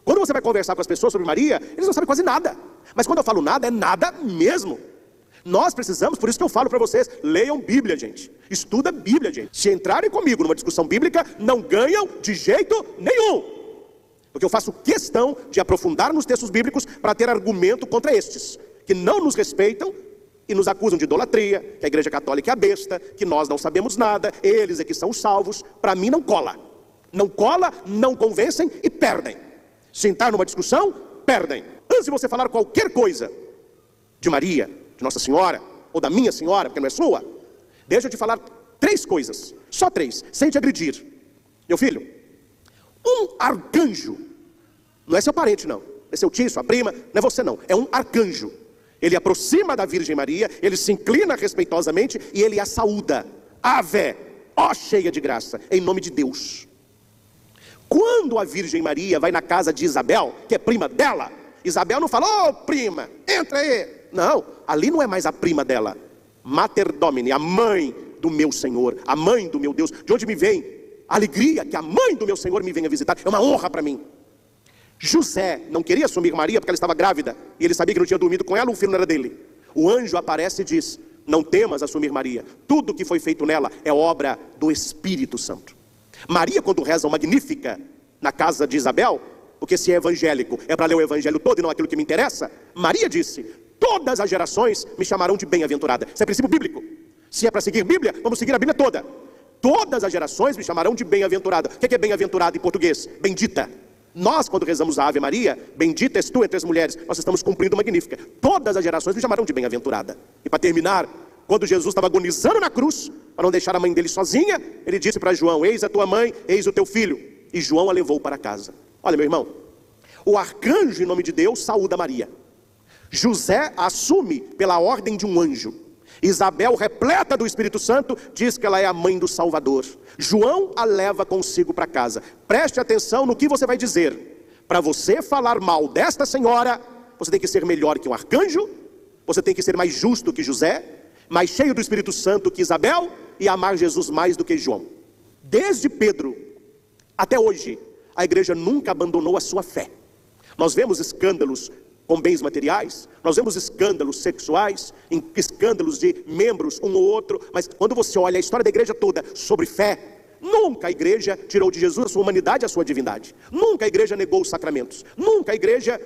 Quando você vai conversar com as pessoas sobre Maria, eles não sabem quase nada. Mas quando eu falo nada, é nada mesmo. Nós precisamos, por isso que eu falo para vocês, leiam Bíblia, gente. Estuda Bíblia, gente. Se entrarem comigo numa discussão bíblica, não ganham de jeito nenhum. Porque eu faço questão de aprofundar nos textos bíblicos para ter argumento contra estes, que não nos respeitam e nos acusam de idolatria, que a igreja católica é a besta, que nós não sabemos nada, eles é que são os salvos. Para mim não cola. Não cola, não convencem e perdem. Se entrar numa discussão, perdem. Antes de você falar qualquer coisa de Maria, de Nossa Senhora, ou da minha senhora, porque não é sua, deixa eu te falar 3 coisas, só 3, sem te agredir. Meu filho, um arcanjo, não é seu parente não, é seu tio, sua prima, não é você não, é um arcanjo. Ele aproxima da Virgem Maria, ele se inclina respeitosamente e ele a saúda. Ave, ó cheia de graça, em nome de Deus. Quando a Virgem Maria vai na casa de Isabel, que é prima dela, Isabel não fala, ô prima, entra aí. Não, ali não é mais a prima dela. Mater Domini, a mãe do meu Senhor, a mãe do meu Deus. De onde me vem a alegria que a mãe do meu Senhor me venha visitar. É uma honra para mim. José não queria assumir Maria porque ela estava grávida. E ele sabia que não tinha dormido com ela, o filho não era dele. O anjo aparece e diz, não temas assumir Maria. Tudo que foi feito nela é obra do Espírito Santo. Maria, quando reza o Magnífica na casa de Isabel, porque se é evangélico, é para ler o evangelho todo e não aquilo que me interessa. Maria disse, todas as gerações me chamarão de bem-aventurada. Isso é princípio bíblico. Se é para seguir Bíblia, vamos seguir a Bíblia toda. Todas as gerações me chamarão de bem-aventurada. O que é bem-aventurada em português? Bendita. Nós, quando rezamos a Ave Maria, bendita és tu entre as mulheres, nós estamos cumprindo o Magnífica. Todas as gerações me chamarão de bem-aventurada. E para terminar, quando Jesus estava agonizando na cruz, para não deixar a mãe dele sozinha, ele disse para João, eis a tua mãe, eis o teu filho. E João a levou para casa. Olha, meu irmão, o arcanjo, em nome de Deus, saúda Maria. José assume pela ordem de um anjo. Isabel, repleta do Espírito Santo, diz que ela é a mãe do Salvador. João a leva consigo para casa. Preste atenção no que você vai dizer. Para você falar mal desta senhora, você tem que ser melhor que um arcanjo, você tem que ser mais justo que José, mais cheio do Espírito Santo que Isabel, e amar Jesus mais do que João. Desde Pedro até hoje, a igreja nunca abandonou a sua fé. Nós vemos escândalos com bens materiais, nós vemos escândalos sexuais, escândalos de membros um ou outro, mas quando você olha a história da igreja toda sobre fé, nunca a igreja tirou de Jesus a sua humanidade e a sua divindade. Nunca a igreja negou os sacramentos. Nunca a igreja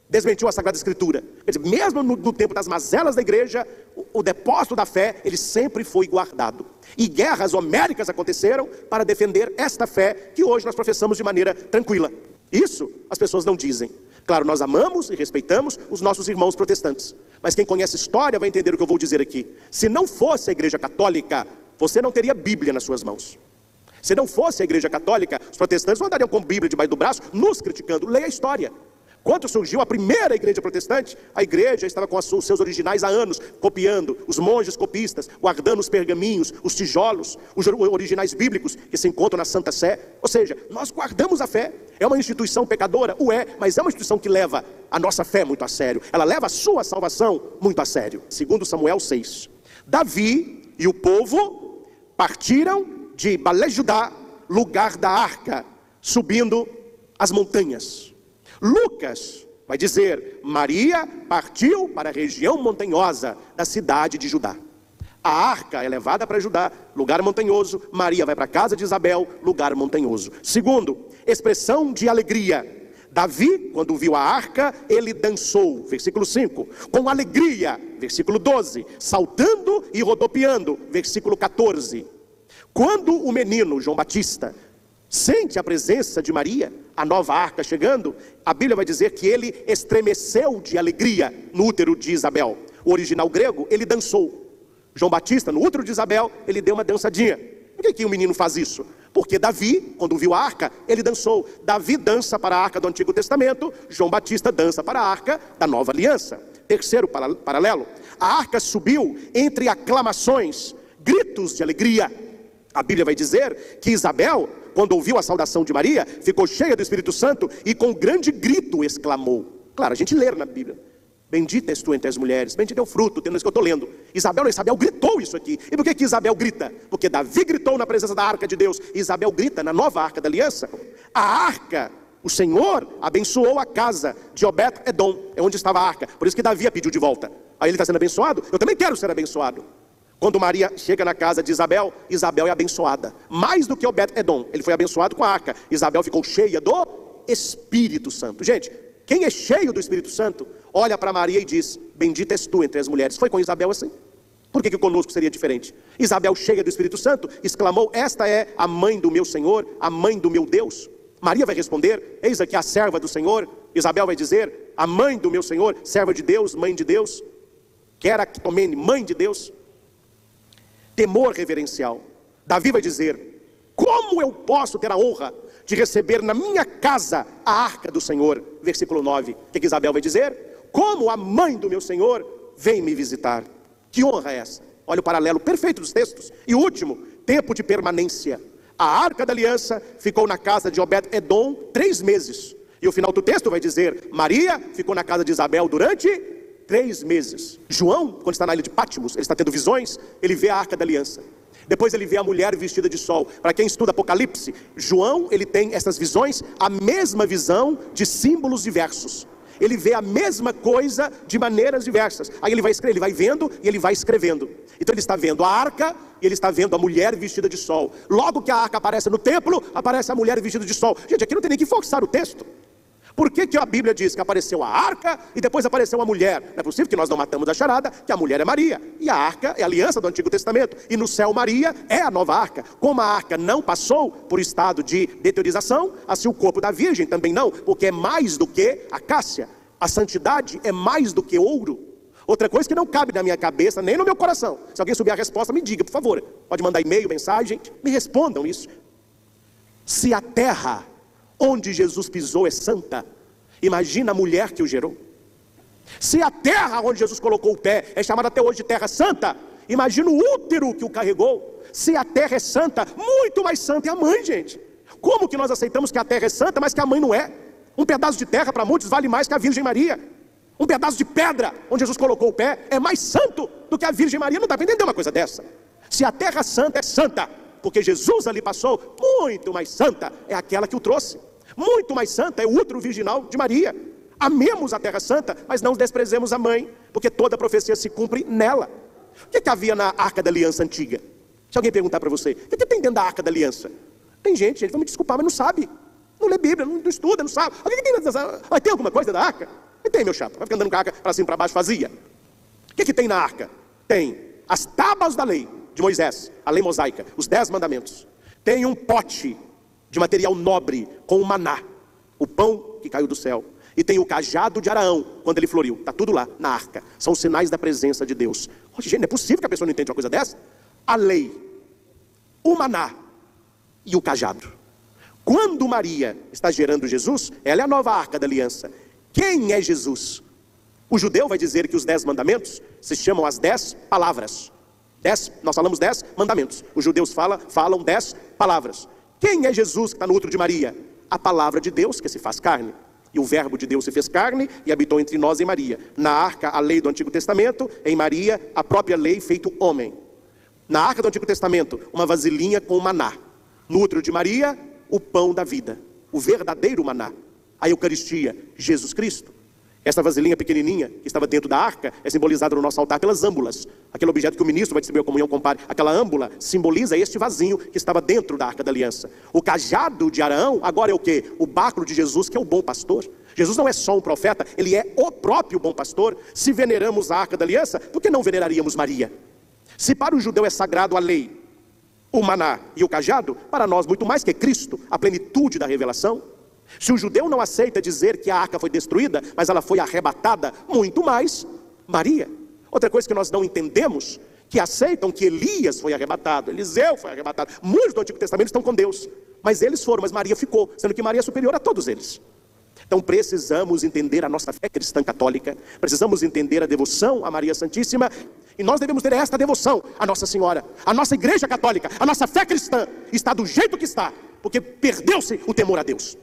desmentiu a Sagrada Escritura. Quer dizer, mesmo no tempo das mazelas da igreja, o depósito da fé, ele sempre foi guardado. E guerras homéricas aconteceram para defender esta fé que hoje nós professamos de maneira tranquila. Isso as pessoas não dizem. Claro, nós amamos e respeitamos os nossos irmãos protestantes. Mas quem conhece história vai entender o que eu vou dizer aqui. Se não fosse a igreja católica, você não teria Bíblia nas suas mãos. Se não fosse a igreja católica, os protestantes não andariam com Bíblia debaixo do braço, nos criticando. Leia a história. Quando surgiu a primeira igreja protestante, a igreja estava com os seus originais há anos, copiando, os monges copistas, guardando os pergaminhos, os tijolos, os originais bíblicos que se encontram na Santa Sé. Ou seja, nós guardamos a fé. É uma instituição pecadora? Mas é uma instituição que leva a nossa fé muito a sério. Ela leva a sua salvação muito a sério. Segundo Samuel 6, Davi e o povo partiram de Balé-Judá, lugar da arca, subindo as montanhas. Lucas vai dizer, Maria partiu para a região montanhosa da cidade de Judá. A arca é levada para Judá, lugar montanhoso. Maria vai para a casa de Isabel, lugar montanhoso. Segundo, expressão de alegria. Davi, quando viu a arca, ele dançou, versículo 5, com alegria, versículo 12, saltando e rodopiando, versículo 14. Quando o menino João Batista sente a presença de Maria, a nova arca chegando, a Bíblia vai dizer que ele estremeceu de alegria no útero de Isabel. O original grego, ele dançou. João Batista, no útero de Isabel, ele deu uma dançadinha. Por que o menino faz isso? Porque Davi, quando viu a arca, ele dançou. Davi dança para a arca do Antigo Testamento, João Batista dança para a arca da Nova Aliança. Terceiro paralelo, a arca subiu entre aclamações, gritos de alegria. A Bíblia vai dizer que Isabel, quando ouviu a saudação de Maria, ficou cheia do Espírito Santo e com grande grito exclamou. Claro, a gente lê na Bíblia. Bendita és tu entre as mulheres, bendito é o fruto, tendo isso que eu estou lendo. Isabel gritou isso aqui. E por que Isabel grita? Porque Davi gritou na presença da arca de Deus, e Isabel grita na nova arca da aliança. A arca O Senhor abençoou a casa de Obed-Edom, é onde estava a arca. Por isso que Davi a pediu de volta. Aí ele está sendo abençoado, eu também quero ser abençoado. Quando Maria chega na casa de Isabel, Isabel é abençoada. Mais do que Obed-Edom, ele foi abençoado com a arca. Isabel ficou cheia do Espírito Santo. Gente, quem é cheio do Espírito Santo, olha para Maria e diz: bendita és tu entre as mulheres. Foi com Isabel assim? Por que conosco seria diferente? Isabel, cheia do Espírito Santo, exclamou: esta é a mãe do meu Senhor, a mãe do meu Deus. Maria vai responder: eis aqui a serva do Senhor. Isabel vai dizer: a mãe do meu Senhor, serva de Deus, mãe de Deus. Queratomene, mãe de Deus. Temor reverencial. Davi vai dizer: como eu posso ter a honra de receber na minha casa a arca do Senhor? Versículo 9, o que Isabel vai dizer? Como a mãe do meu Senhor vem me visitar. Que honra é essa? Olha o paralelo perfeito dos textos. E último, tempo de permanência. A arca da aliança ficou na casa de Obed-Edom 3 meses. E o final do texto vai dizer: Maria ficou na casa de Isabel durante 3 meses. João, quando está na ilha de Patmos, ele está tendo visões, ele vê a arca da aliança. Depois ele vê a mulher vestida de sol. Para quem estuda Apocalipse, João, ele tem essas visões, a mesma visão de símbolos diversos. Ele vê a mesma coisa de maneiras diversas. Aí ele vai escrever, ele vai vendo e ele vai escrevendo. Então ele está vendo a arca e ele está vendo a mulher vestida de sol. Logo que a arca aparece no templo, aparece a mulher vestida de sol. Gente, aqui não tem nem que forçar o texto. Por que a Bíblia diz que apareceu a arca e depois apareceu a mulher? Não é possível que nós não matamos a charada, que a mulher é Maria. E a arca é a aliança do Antigo Testamento. E no céu Maria é a nova arca. Como a arca não passou por estado de deteriorização, assim o corpo da virgem também não, porque é mais do que a cássia. A santidade é mais do que ouro. Outra coisa que não cabe na minha cabeça, nem no meu coração. Se alguém souber a resposta, me diga, por favor. Pode mandar e-mail, mensagem, me respondam isso. Se a terra onde Jesus pisou é santa, imagina a mulher que o gerou. Se a terra onde Jesus colocou o pé é chamada até hoje de terra santa, imagina o útero que o carregou. Se a terra é santa, muito mais santa é a mãe, gente. Como que nós aceitamos que a terra é santa, mas que a mãe não é? Um pedaço de terra para muitos vale mais que a Virgem Maria. Um pedaço de pedra onde Jesus colocou o pé é mais santo do que a Virgem Maria. Não dá para entender uma coisa dessa. Se a terra santa é santa, porque Jesus ali passou, muito mais santa é aquela que o trouxe. Muito mais santa é o útero virginal de Maria. Amemos a terra santa, mas não desprezemos a mãe, porque toda a profecia se cumpre nela. O que havia na arca da aliança antiga? Se alguém perguntar para você, o que tem dentro da arca da aliança? Tem gente, vai me desculpar, mas não sabe. Não lê Bíblia, não estuda, não sabe. O que tem dentro dessa... Vai ter alguma coisa da arca? E tem, meu chapa. Vai ficar andando com a arca para cima e para baixo vazia. O que tem na arca? Tem as tábuas da lei de Moisés, a lei mosaica, os 10 mandamentos. Tem um pote de material nobre com o maná, o pão que caiu do céu. E tem o cajado de Araão, quando ele floriu. Está tudo lá, na arca. São sinais da presença de Deus. Gente, não é possível que a pessoa não entenda uma coisa dessa. A lei, o maná e o cajado. Quando Maria está gerando Jesus, ela é a nova arca da aliança. Quem é Jesus? O judeu vai dizer que os 10 mandamentos se chamam as 10 palavras. Nós falamos 10 mandamentos. Os judeus falam 10 palavras. Quem é Jesus que está no útero de Maria? A palavra de Deus que se faz carne. E o verbo de Deus se fez carne e habitou entre nós em Maria. Na arca, a lei do Antigo Testamento. Em Maria, a própria lei feito homem. Na arca do Antigo Testamento, uma vasilhinha com maná. No útero de Maria, o pão da vida. O verdadeiro maná. A Eucaristia, Jesus Cristo. Essa vasilhinha pequenininha que estava dentro da arca é simbolizada no nosso altar pelas âmbulas. Aquele objeto que o ministro vai distribuir a comunhão com o padre. Aquela âmbula simboliza este vasinho que estava dentro da arca da aliança. O cajado de Araão agora é o quê? O báculo de Jesus, que é o bom pastor. Jesus não é só um profeta, ele é o próprio bom pastor. Se veneramos a arca da aliança, por que não veneraríamos Maria? Se para o judeu é sagrado a lei, o maná e o cajado, para nós muito mais que Cristo, a plenitude da revelação. Se o judeu não aceita dizer que a arca foi destruída, mas ela foi arrebatada, muito mais Maria. Outra coisa que nós não entendemos, que aceitam que Elias foi arrebatado, Eliseu foi arrebatado. Muitos do Antigo Testamento estão com Deus, mas eles foram, mas Maria ficou, sendo que Maria é superior a todos eles. Então precisamos entender a nossa fé cristã católica, precisamos entender a devoção a Maria Santíssima, e nós devemos ter esta devoção a Nossa Senhora. A nossa igreja católica, a nossa fé cristã está do jeito que está, porque perdeu-se o temor a Deus.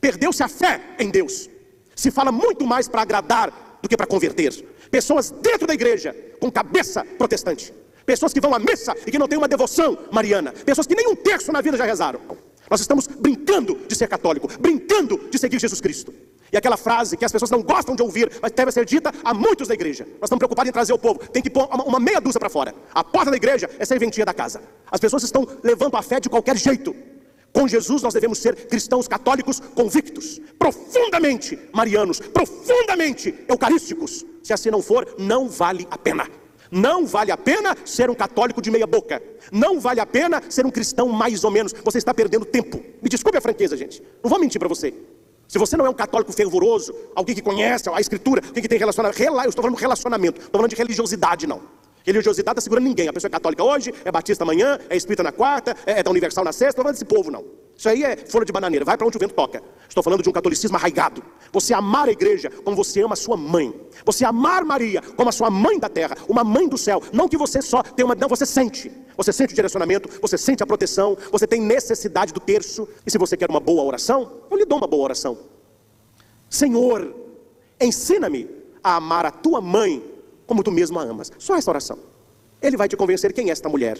Perdeu-se a fé em Deus. Se fala muito mais para agradar do que para converter. Pessoas dentro da igreja com cabeça protestante. Pessoas que vão à missa e que não têm uma devoção mariana. Pessoas que nem um terço na vida já rezaram. Nós estamos brincando de ser católico, brincando de seguir Jesus Cristo. E aquela frase que as pessoas não gostam de ouvir, mas deve ser dita a muitos da igreja. Nós estamos preocupados em trazer o povo. Tem que pôr uma meia dúzia para fora. A porta da igreja é serventia da casa. As pessoas estão levando a fé de qualquer jeito. Com Jesus nós devemos ser cristãos católicos convictos, profundamente marianos, profundamente eucarísticos. Se assim não for, não vale a pena. Não vale a pena ser um católico de meia boca. Não vale a pena ser um cristão mais ou menos. Você está perdendo tempo. Me desculpe a franqueza, gente. Não vou mentir para você. Se você não é um católico fervoroso, alguém que conhece a escritura, alguém que tem relacionamento, eu estou falando de relacionamento, não estou falando de religiosidade não. Religiosidade não está segurando ninguém. A pessoa é católica hoje, é batista amanhã, é espírita na quarta, é da Universal na sexta. Estou falando desse povo não. Isso aí é folha de bananeira, vai para onde o vento toca. Estou falando de um catolicismo arraigado. Você amar a igreja como você ama a sua mãe. Você amar Maria como a sua mãe da terra, uma mãe do céu. Não que você só tenha uma... Não, você sente. Você sente o direcionamento, você sente a proteção, você tem necessidade do terço. E se você quer uma boa oração, eu lhe dou uma boa oração. Senhor, ensina-me a amar a tua mãe como tu mesmo a amas. Só essa oração. Ele vai te convencer quem é esta mulher.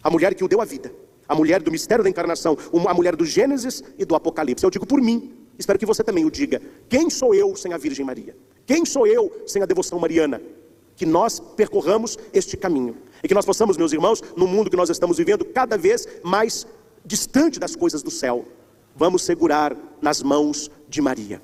A mulher que o deu a vida. A mulher do mistério da encarnação. A mulher do Gênesis e do Apocalipse. Eu digo por mim. Espero que você também o diga. Quem sou eu sem a Virgem Maria? Quem sou eu sem a devoção mariana? Que nós percorramos este caminho. E que nós possamos, meus irmãos, no mundo que nós estamos vivendo, cada vez mais distante das coisas do céu, vamos segurar nas mãos de Maria.